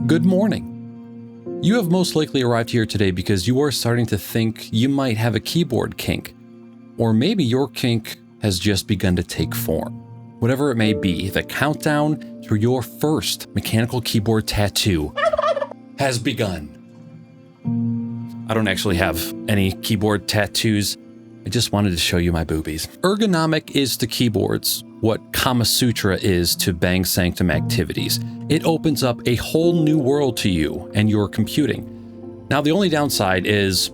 Good morning. You have most likely arrived here today because you are starting to think you might have a keyboard kink, or maybe your kink has just begun to take form. Whatever it may be, the countdown to your first mechanical keyboard tattoo has begun. I don't actually have any keyboard tattoos. I just wanted to show you my boobies. Ergonomic is to keyboards what Kama Sutra is to Bang Sanctum activities. It opens up a whole new world to you and your computing. Now, the only downside is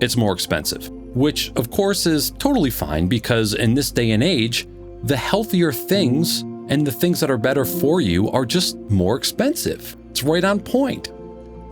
it's more expensive, which of course is totally fine because in this day and age, the healthier things and the things that are better for you are just more expensive. It's right on point.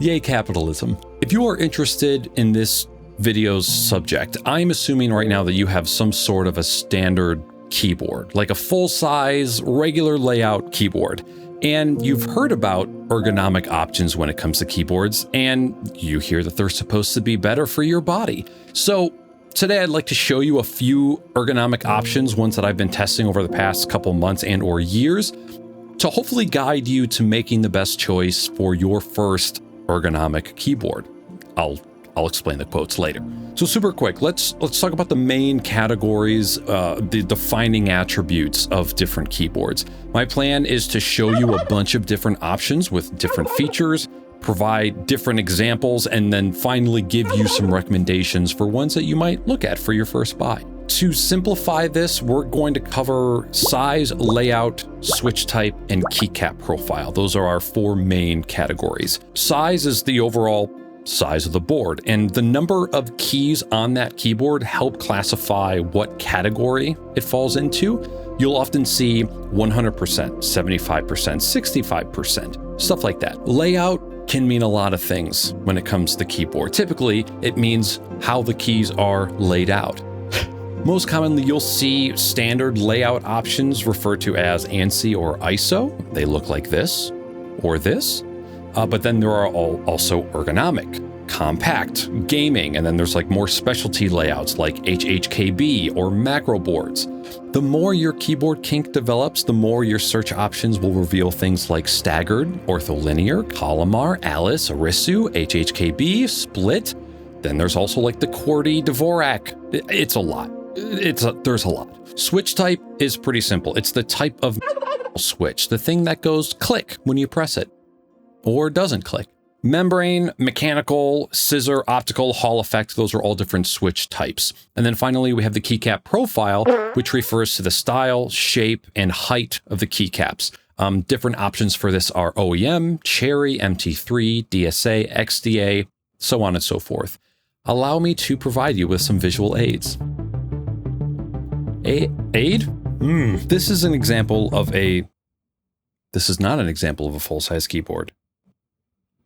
Yay, capitalism. If you are interested in this video's subject, I'm assuming right now that you have some sort of a standard keyboard, like a full-size, regular layout keyboard. And you've heard about ergonomic options when it comes to keyboards, and you hear that they're supposed to be better for your body. So today I'd like to show you a few ergonomic options, ones that I've been testing over the past couple months and or years, to hopefully guide you to making the best choice for your first ergonomic keyboard. I'll explain the quotes later. So super quick, let's talk about the main categories, the defining attributes of different keyboards. My plan is to show you a bunch of different options with different features, provide different examples, and then finally give you some recommendations for ones that you might look at for your first buy. To simplify this, we're going to cover size, layout, switch type, and keycap profile. Those are our four main categories. Size is the overall size of the board, and the number of keys on that keyboard help classify what category it falls into. You'll often see 100%, 75%, 65%, stuff like that. Layout can mean a lot of things when it comes to keyboard. Typically, it means how the keys are laid out. Most commonly, you'll see standard layout options referred to as ANSI or ISO. They look like this or this. But then there are also ergonomic, compact, gaming, and then there's like more specialty layouts like HHKB or macro boards. The more your keyboard kink develops, the more your search options will reveal things like staggered, ortholinear, columnar, Alice, Arisu, HHKB, split. Then there's also like the QWERTY, Dvorak. It's a lot. There's a lot. Switch type is pretty simple. It's the type of switch, the thing that goes click when you press it, or doesn't click. Membrane, mechanical, scissor, optical, Hall effect, those are all different switch types. And then finally, we have the keycap profile, which refers to the style, shape, and height of the keycaps. Different options for this are OEM, Cherry, MT3, DSA, XDA, so on and so forth. Allow me to provide you with some visual aids. Aid? This is not an example of a full-size keyboard.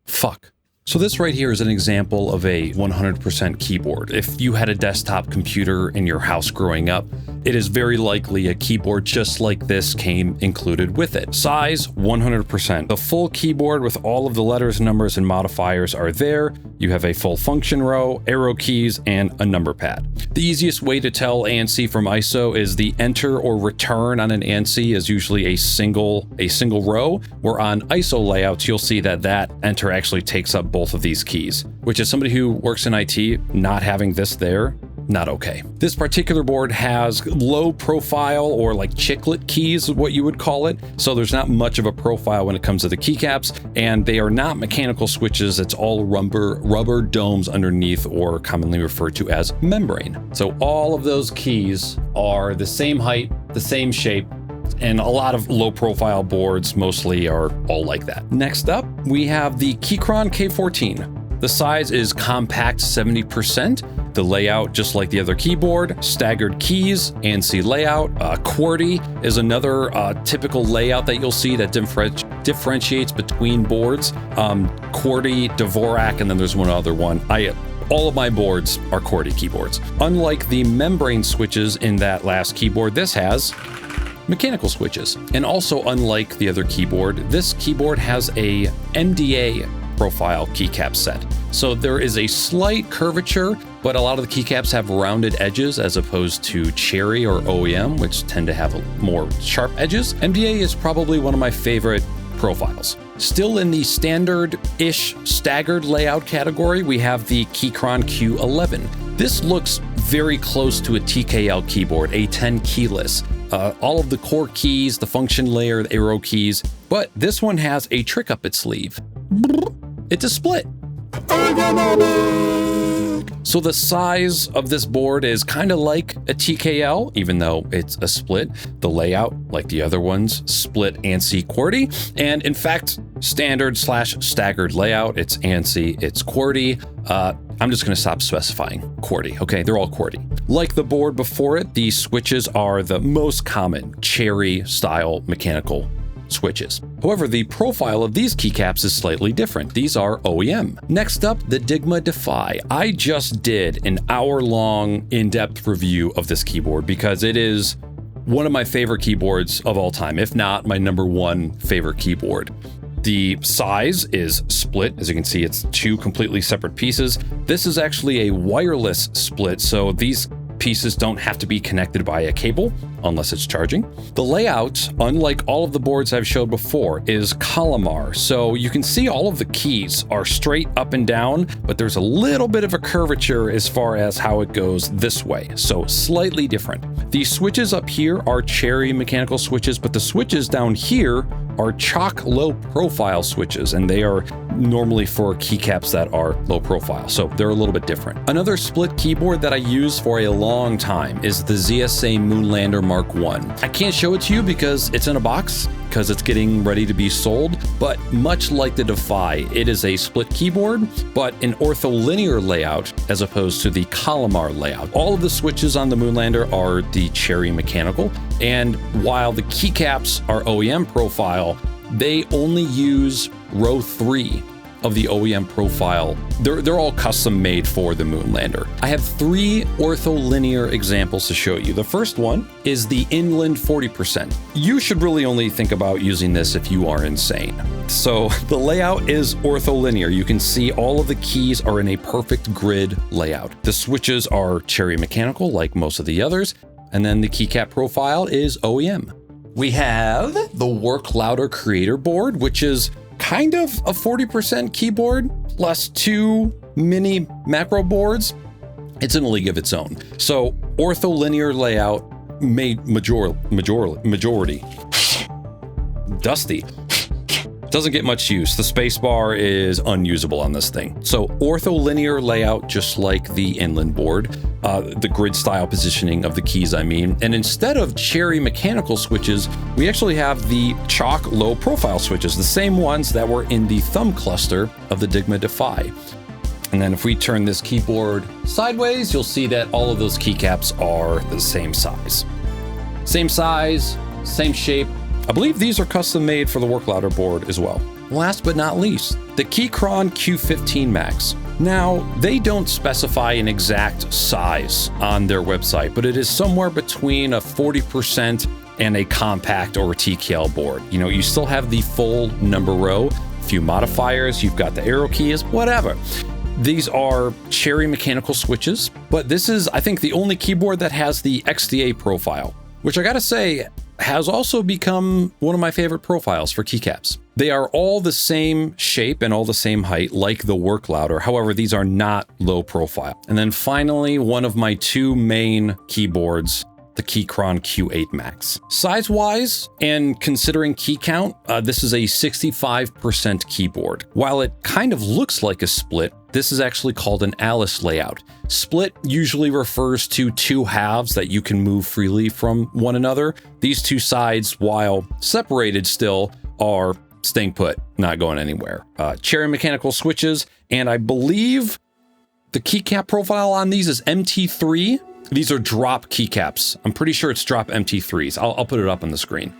Fuck. So this right here is an example of a 100% keyboard. If you had a desktop computer in your house growing up, it is very likely a keyboard just like this came included with it. Size, 100%. The full keyboard with all of the letters, numbers, and modifiers are there. You have a full function row, arrow keys, and a number pad. The easiest way to tell ANSI from ISO is the enter or return on an ANSI is usually a single row, where on ISO layouts, you'll see that enter actually takes up both of these keys, which as somebody who works in IT, not having this there, not okay. This particular board has low profile or like chiclet keys is what you would call it. So there's not much of a profile when it comes to the keycaps, and they are not mechanical switches. It's all rubber domes underneath, or commonly referred to as membrane. So all of those keys are the same height, the same shape, and a lot of low profile boards mostly are all like that. Next up, we have the Keychron K14. The size is compact 70%. The layout, just like the other keyboard, staggered keys, ANSI layout. QWERTY is another typical layout that you'll see that differentiates between boards. QWERTY, Dvorak, and then there's one other one. All of my boards are QWERTY keyboards. Unlike the membrane switches in that last keyboard, this has mechanical switches. And also, unlike the other keyboard, this keyboard has a MDA profile keycap set. So there is a slight curvature, but a lot of the keycaps have rounded edges as opposed to Cherry or OEM, which tend to have more sharp edges. MDA is probably one of my favorite profiles. Still in the standard-ish staggered layout category, we have the Keychron Q11. This looks very close to a TKL keyboard, a 10 keyless. All of the core keys, the function layer, the arrow keys, but this one has a trick up its sleeve. It's a split. So the size of this board is kind of like a TKL, even though it's a split. The layout, like the other ones, split ANSI QWERTY. And in fact, standard/staggered layout, it's ANSI, it's QWERTY. I'm just going to stop specifying QWERTY. Okay, they're all QWERTY. Like the board before it, the switches are the most common Cherry style mechanical switches. However, the profile of these keycaps is slightly different. These are OEM. Next up, the Digma Defy. I just did an hour-long in-depth review of this keyboard because it is one of my favorite keyboards of all time, if not my #1 favorite keyboard. The size is split. As you can see, it's two completely separate pieces. This is actually a wireless split, so these pieces don't have to be connected by a cable unless it's charging. The layout, unlike all of the boards I've showed before, is columnar. So you can see all of the keys are straight up and down, but there's a little bit of a curvature as far as how it goes this way. So slightly different. The switches up here are Cherry mechanical switches, but the switches down here are chalk low profile switches, and they are normally for keycaps that are low profile, so they're a little bit different. Another split keyboard that I use for a long time is the ZSA Moonlander Mark 1. I can't show it to you because it's in a box, because it's getting ready to be sold, but much like the Defy, it is a split keyboard, but an ortholinear layout as opposed to the columnar layout. All of the switches on the Moonlander are the Cherry mechanical, and while the keycaps are OEM profile, they only use row 3 of the OEM profile. They're all custom made for the Moonlander. I have 3 ortholinear examples to show you. The first one is the Inland 40%. You should really only think about using this if you are insane. So the layout is ortholinear. You can see all of the keys are in a perfect grid layout. The switches are Cherry mechanical like most of the others, and then the keycap profile is OEM. We have the Work Louder Creator board, which is kind of a 40% keyboard plus 2 mini macro boards. It's in a league of its own. So ortholinear layout made majority. Dusty. Doesn't get much use. The spacebar is unusable on this thing. So ortholinear layout, just like the Inland board, the grid style positioning of the keys, I mean. And instead of Cherry mechanical switches, we actually have the chalk low profile switches, the same ones that were in the thumb cluster of the Digma Defy. And then if we turn this keyboard sideways, you'll see that all of those keycaps are the same size. Same size, same shape. I believe these are custom made for the Work Louder board as well. Last but not least, the Keychron Q15 Max. Now, they don't specify an exact size on their website, but it is somewhere between a 40% and a compact or a TKL board. You know, you still have the full number row, a few modifiers, you've got the arrow keys, whatever. These are Cherry mechanical switches, but this is, I think, the only keyboard that has the XDA profile, which I gotta say, has also become one of my favorite profiles for keycaps. They are all the same shape and all the same height like the Work Louder. However, these are not low profile. And then finally, one of my 2 main keyboards, the Keychron Q8 Max. Size-wise and considering key count, this is a 65% keyboard. While it kind of looks like a split, this is actually called an Alice layout. Split usually refers to 2 halves that you can move freely from one another. These 2 sides, while separated still, are staying put, not going anywhere. Cherry mechanical switches, and I believe the keycap profile on these is MT3. These are drop keycaps. I'm pretty sure it's drop MT3s. I'll put it up on the screen.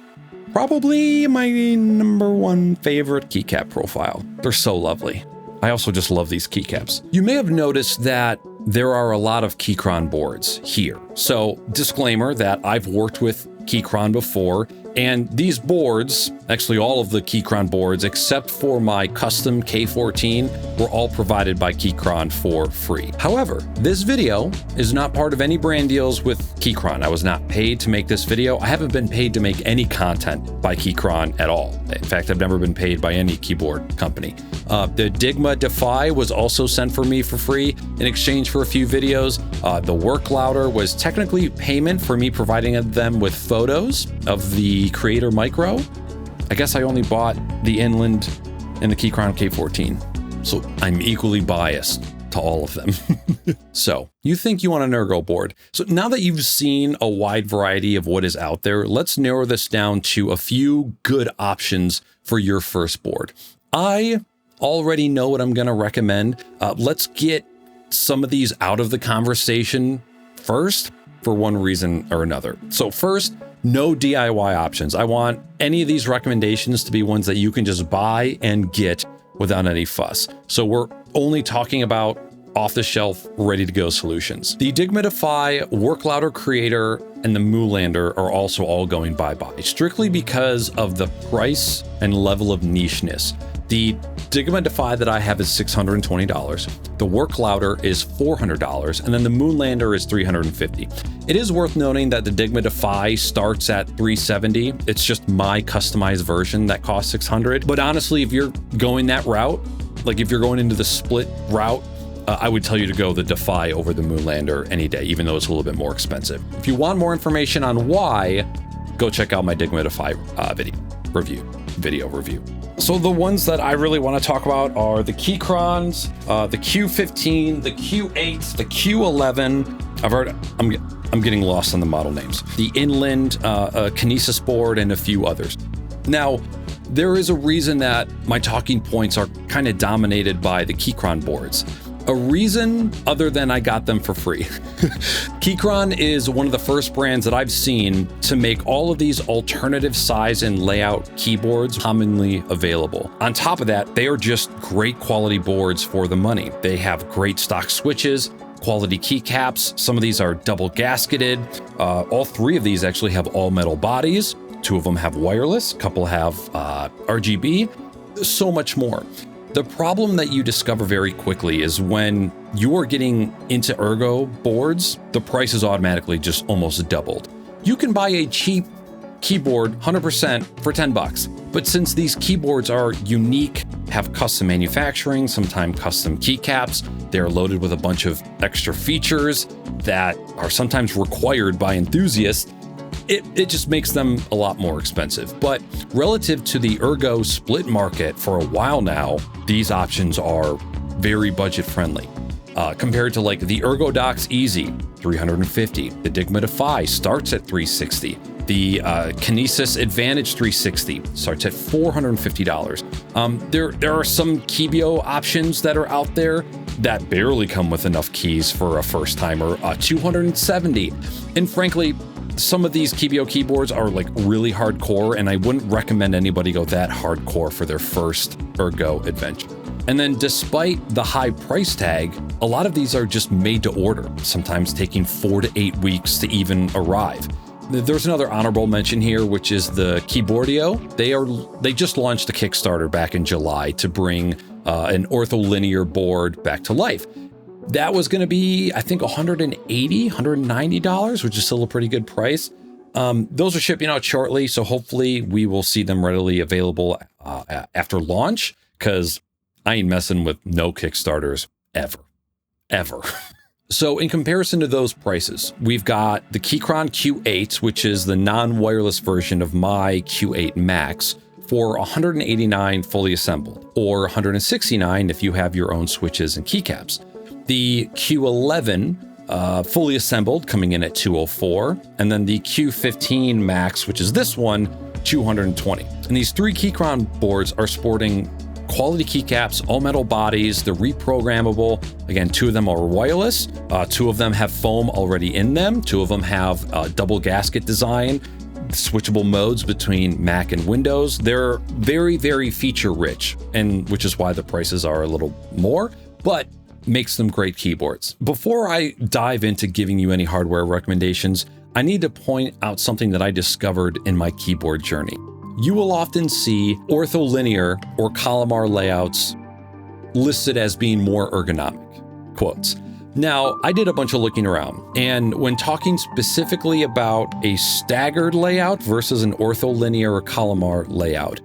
Probably my #1 favorite keycap profile. They're so lovely. I also just love these keycaps. You may have noticed that there are a lot of Keychron boards here. So disclaimer that I've worked with Keychron before, and these boards Actually, all of the Keychron boards, except for my custom K14, were all provided by Keychron for free. However, this video is not part of any brand deals with Keychron. I was not paid to make this video. I haven't been paid to make any content by Keychron at all. In fact, I've never been paid by any keyboard company. The Digma Defy was also sent for me for free in exchange for a few videos. The Work Louder was technically payment for me providing them with photos of the Creator Micro. I guess I only bought the Inland and the Keychron K14, so I'm equally biased to all of them. So you think you want an ergo board. So now that you've seen a wide variety of what is out there, let's narrow this down to a few good options for your first board. I already know what I'm going to recommend. Let's get some of these out of the conversation first for one reason or another. So first, no DIY options. I want any of these recommendations to be ones that you can just buy and get without any fuss. So we're only talking about off-the-shelf, ready-to-go solutions. The Digma Defy, Work Louder Creator, and the Moolander are also all going bye-bye, strictly because of the price and level of nicheness. The Digma Defy that I have is $620. The Work Louder is $400, and then the Moonlander is $350. It is worth noting that the Digma Defy starts at $370. It's just my customized version that costs $600. But honestly, if you're going that route, like if you're going into the split route, I would tell you to go the Defy over the Moonlander any day, even though it's a little bit more expensive. If you want more information on why, go check out my Digma Defy video review. So the ones that I really want to talk about are the Keychrons, the Q15, the Q8, the Q11. I'm getting lost on the model names. The Inland, Kinesis board, and a few others. Now, there is a reason that my talking points are kind of dominated by the Keychron boards. A reason other than I got them for free. Keychron is one of the first brands that I've seen to make all of these alternative size and layout keyboards commonly available. On top of that, they are just great quality boards for the money. They have great stock switches, quality keycaps. Some of these are double gasketed. All three of these actually have all metal bodies. Two of them have wireless, a couple have RGB, so much more. The problem that you discover very quickly is when you are getting into ergo boards, the price is automatically just almost doubled. You can buy a cheap keyboard 100% for $10, but since these keyboards are unique, have custom manufacturing, sometimes custom keycaps, they're loaded with a bunch of extra features that are sometimes required by enthusiasts, it just makes them a lot more expensive. But relative to the ergo split market for a while now, these options are very budget friendly. Compared to like the Ergo Docs Easy, $350. The Digma Defy starts at $360. The Kinesis Advantage 360 starts at $450. There are some Keybio options that are out there that barely come with enough keys for a first timer, $270. And frankly, some of these Keybio keyboards are like really hardcore, and I wouldn't recommend anybody go that hardcore for their first ergo adventure. And then despite the high price tag, a lot of these are just made to order, sometimes taking 4 to 8 weeks to even arrive. There's another honorable mention here, which is the Keyboardio. They just launched a Kickstarter back in July to bring an ortholinear board back to life. That was going to be, I think, $180, $190, which is still a pretty good price. Those are shipping out shortly, so hopefully we will see them readily available after launch, because I ain't messing with no Kickstarters ever. So in comparison to those prices, we've got the Keychron Q8, which is the non-wireless version of my Q8 Max, for $189 fully assembled, or $169 if you have your own switches and keycaps. The Q11 fully assembled, coming in at $204, and then the Q15 Max, which is this one, $220. And these three Keychron boards are sporting quality keycaps, all metal bodies, they're reprogrammable. Again, 2 of them are wireless, 2 of them have foam already in them, 2 of them have double gasket design, switchable modes between Mac and Windows. They're very, very feature rich, and which is why the prices are a little more, but makes them great keyboards. Before I dive into giving you any hardware recommendations, I need to point out something that I discovered in my keyboard journey. you will often see ortholinear or columnar layouts listed as being more ergonomic, quotes. Now, I did a bunch of looking around, and when talking specifically about a staggered layout versus an ortholinear or columnar layout,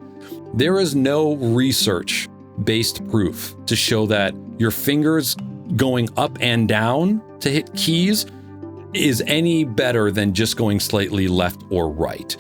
there is no research-based proof to show that your fingers going up and down to hit keys is any better than just going slightly left or right.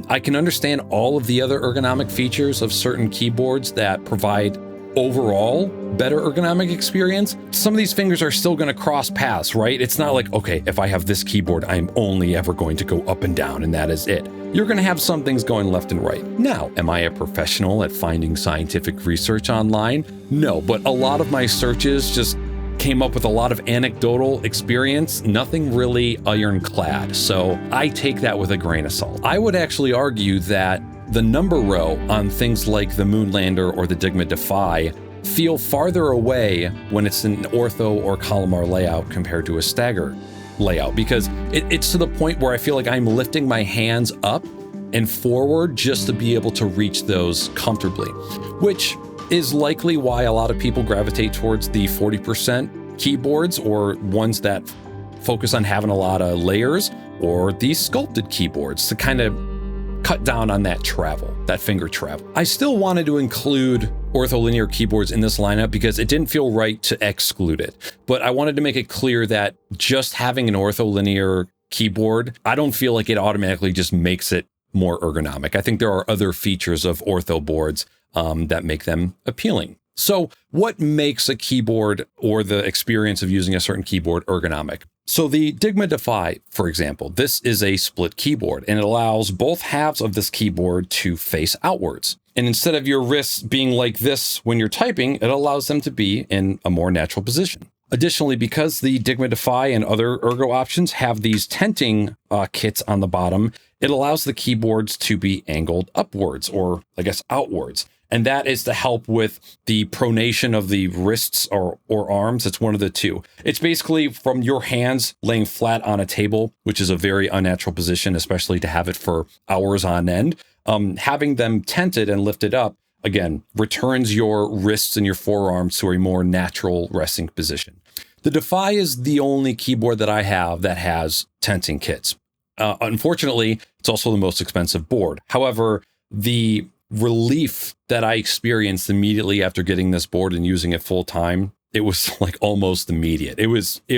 I can understand all of the other ergonomic features of certain keyboards that provide overall better ergonomic experience. Some of these fingers are still going to cross paths, right? It's not like, okay, if I have this keyboard, I'm only ever going to go up and down and that is it. You're going to have some things going left and right. Now, am I a professional at finding scientific research online? No, but a lot of my searches just came up with a lot of anecdotal experience, nothing really ironclad. So I take that with a grain of salt. I would actually argue that the number row on things like the Moonlander or the Digma Defy feel farther away when it's an ortho or columnar layout compared to a stagger layout, because it's to the point where I feel like I'm lifting my hands up and forward just to be able to reach those comfortably, which is likely why a lot of people gravitate towards the 40% keyboards or ones that focus on having a lot of layers, or these sculpted keyboards to kind of cut down on that travel, that finger travel. I still wanted to include ortholinear keyboards in this lineup because it didn't feel right to exclude it. But I wanted to make it clear that just having an ortholinear keyboard, I don't feel like it automatically just makes it more ergonomic. I think there are other features of ortho boards that make them appealing. So what makes a keyboard or the experience of using a certain keyboard ergonomic? So the Digma Defy, for example, this is a split keyboard and it allows both halves of this keyboard to face outwards. And instead of your wrists being like this when you're typing, it allows them to be in a more natural position. Additionally, because the Digma Defy and other ergo options have these tenting kits on the bottom, it allows the keyboards to be angled upwards, or I guess outwards. And that is to help with the pronation of the wrists or arms. It's one of the two. It's basically from your hands laying flat on a table, which is a very unnatural position, especially to have it for hours on end. Having them tented and lifted up, again, returns your wrists and your forearms to a more natural resting position. The Defy is the only keyboard that I have that has tenting kits. Unfortunately, it's also the most expensive board. However, the relief that I experienced immediately after getting this board and using it full time, it was like almost immediate. It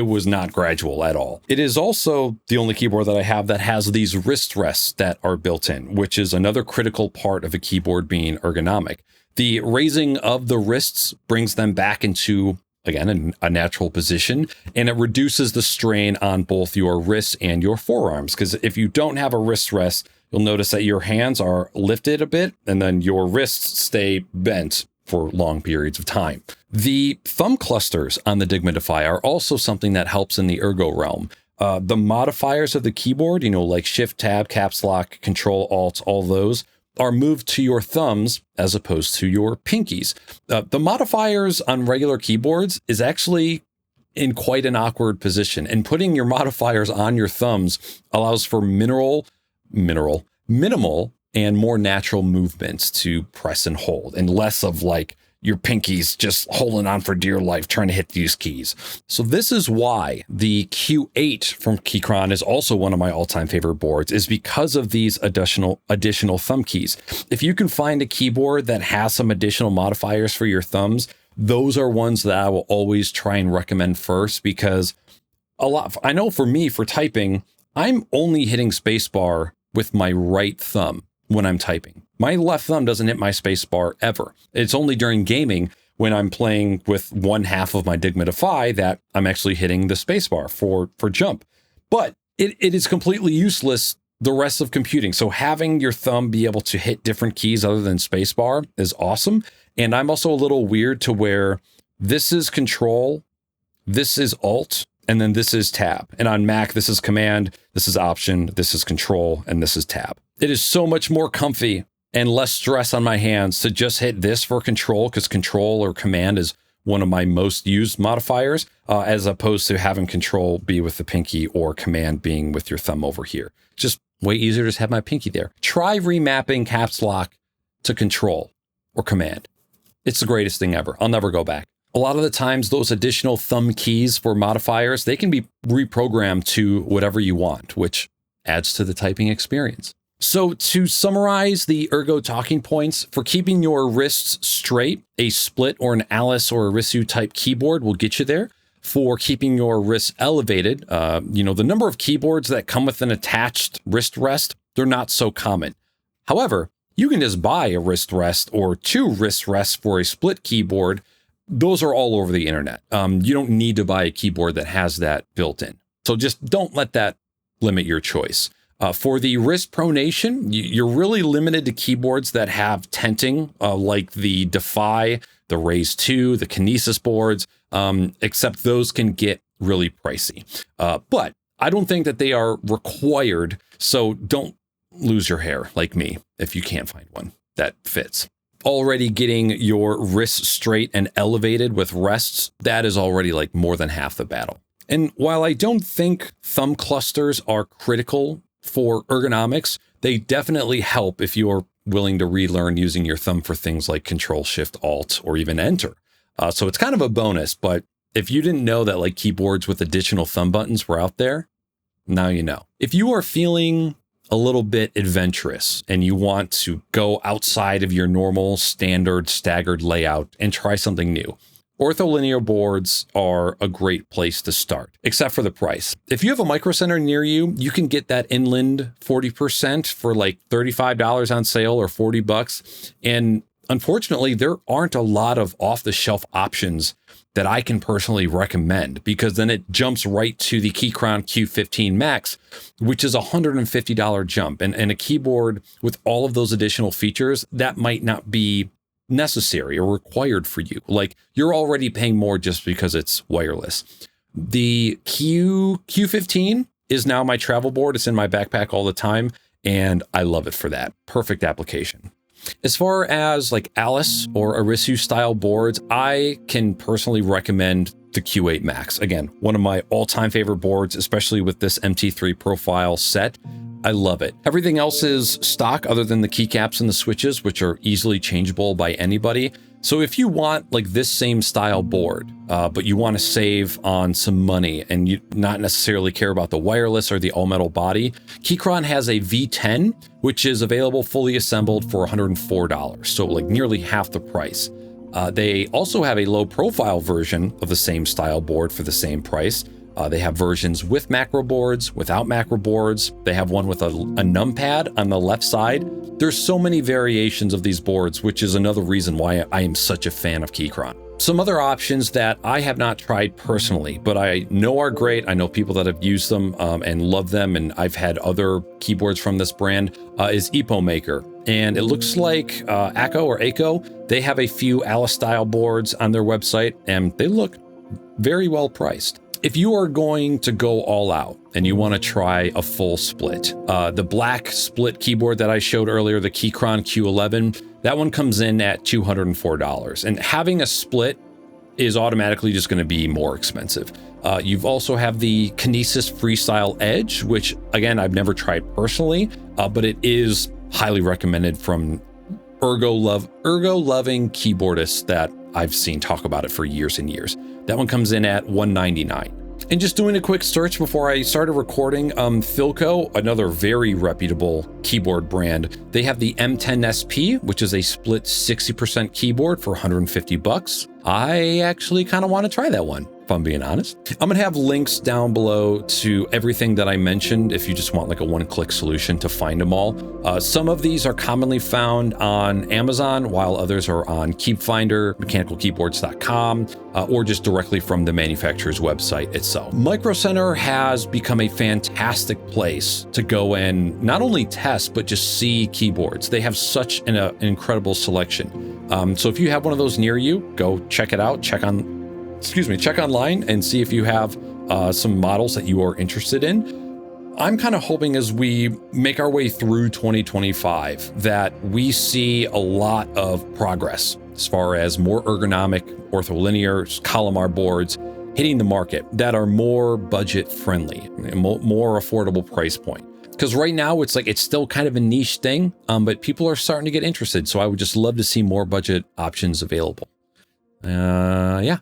was not gradual at all. It is also the only keyboard that I have that has these wrist rests that are built in, which is another critical part of a keyboard being ergonomic. The raising of the wrists brings them back into, again, a natural position, and it reduces the strain on both your wrists and your forearms. Because if you don't have a wrist rest, you'll notice that your hands are lifted a bit and then your wrists stay bent for long periods of time. The thumb clusters on the Digma Defy are also something that helps in the ergo realm. The modifiers of the keyboard, like Shift, Tab, Caps Lock, Control, Alt, all those are moved to your thumbs as opposed to your pinkies. The modifiers on regular keyboards is actually in quite an awkward position, and putting your modifiers on your thumbs allows for minimal and more natural movements to press and hold, and less of like your pinkies just holding on for dear life trying to hit these keys. So this is why the Q8 from Keychron is also one of my all-time favorite boards, is because of these additional thumb keys. If you can find a keyboard that has some additional modifiers for your thumbs, those are ones that I will always try and recommend first, because I know for me, for typing, I'm only hitting spacebar with my right thumb when I'm typing. My left thumb doesn't hit my spacebar ever. It's only during gaming when I'm playing with one half of my Digma Defy that I'm actually hitting the spacebar for jump. But it is completely useless the rest of computing. So having your thumb be able to hit different keys other than spacebar is awesome. And I'm also a little weird to where this is Control, this is Alt, and then this is Tab. And on Mac, this is Command, this is Option, this is Control, and this is Tab. It is so much more comfy and less stress on my hands to just hit this for Control, because Control or Command is one of my most used modifiers, as opposed to having Control be with the pinky or Command being with your thumb over here. Just Way easier to just have my pinky there. Try remapping caps lock to control or command. It's the greatest thing ever. I'll never go back. A lot of the times, those additional thumb keys for modifiers, they can be reprogrammed to whatever you want, which adds to the typing experience. So to summarize the Ergo talking points, for keeping your wrists straight, a split or an Alice or a Risu type keyboard will get you there. For keeping your wrists elevated, the number of keyboards that come with an attached wrist rest, they're not so common. However, you can just buy a wrist rest or 2 wrist rests for a split keyboard. Those are all over the internet. You don't need to buy a keyboard that has that built in. So just don't let that limit your choice. For the wrist pronation, you're really limited to keyboards that have tenting, like the Defy, the Raise 2, the Kinesis boards, except those can get really pricey. But I don't think that they are required, so don't lose your hair like me if you can't find one that fits. Already getting your wrists straight and elevated with rests, that is already like more than half the battle. And while I don't think thumb clusters are critical for ergonomics, they definitely help if you are willing to relearn using your thumb for things like Control, Shift, Alt, or even Enter. So it's kind of a bonus, but if you didn't know that like keyboards with additional thumb buttons were out there, now you know. If you are feeling a little bit adventurous and you want to go outside of your normal standard staggered layout and try something new, ortholinear boards are a great place to start, except for the price. If you have a Micro Center near you, you can get that Inland 40% for like $35 on sale or $40. And unfortunately, there aren't a lot of off-the-shelf options that I can personally recommend, because then it jumps right to the Keychron Q15 Max, which is a $150 jump. And a keyboard with all of those additional features, that might not be necessary or required for you. Like, you're already paying more just because it's wireless. The Q15 is now my travel board. It's in my backpack all the time, and I love it for that. Perfect application. As far as like Alice or Arisu style boards, I can personally recommend the Q8 Max. Again, one of my all-time favorite boards, especially with this MT3 profile set. I love it. Everything else is stock other than the keycaps and the switches, which are easily changeable by anybody. So if you want like this same style board, but you want to save on some money and you not necessarily care about the wireless or the all-metal body, Keychron has a V10, which is available fully assembled for $104, so like nearly half the price. They also have a low-profile version of the same style board for the same price. They have versions with macro boards, without macro boards. They have one with a numpad on the left side. There's so many variations of these boards, which is another reason why I am such a fan of Keychron. Some other options that I have not tried personally, but I know are great. I know people that have used them and love them, and I've had other keyboards from this brand, is Epo Maker. And it looks like Aco, they have a few Alice style boards on their website, and they look very well priced. If you are going to go all out and you want to try a full split, the black split keyboard that I showed earlier, the Keychron Q11, that one comes in at $204. And having a split is automatically just going to be more expensive. You've also have the Kinesis Freestyle Edge, which again, I've never tried personally, but it is highly recommended from ergo loving keyboardists that I've seen talk about it for years and years. That one comes in at $199. And just doing a quick search before I started recording, Philco, another very reputable keyboard brand, they have the M10 SP, which is a split 60% keyboard for $150. I actually kind of want to try that one, if I'm being honest. I'm gonna have links down below to everything that I mentioned if you just want like a one-click solution to find them all. Some of these are commonly found on Amazon, while others are on KeepFinder, mechanicalkeyboards.com, or just directly from the manufacturer's website itself. Micro Center has become a fantastic place to go and not only test, but just see keyboards. They have such an incredible selection. So if you have one of those near you, go check it out. Check online and see if you have some models that you are interested in. I'm kind of hoping as we make our way through 2025 that we see a lot of progress as far as more ergonomic ortholinear columnar boards hitting the market that are more budget friendly, more affordable price point. Because right now it's like, it's still kind of a niche thing, but people are starting to get interested. So I would just love to see more budget options available. Yeah.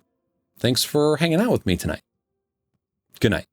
Thanks for hanging out with me tonight. Good night.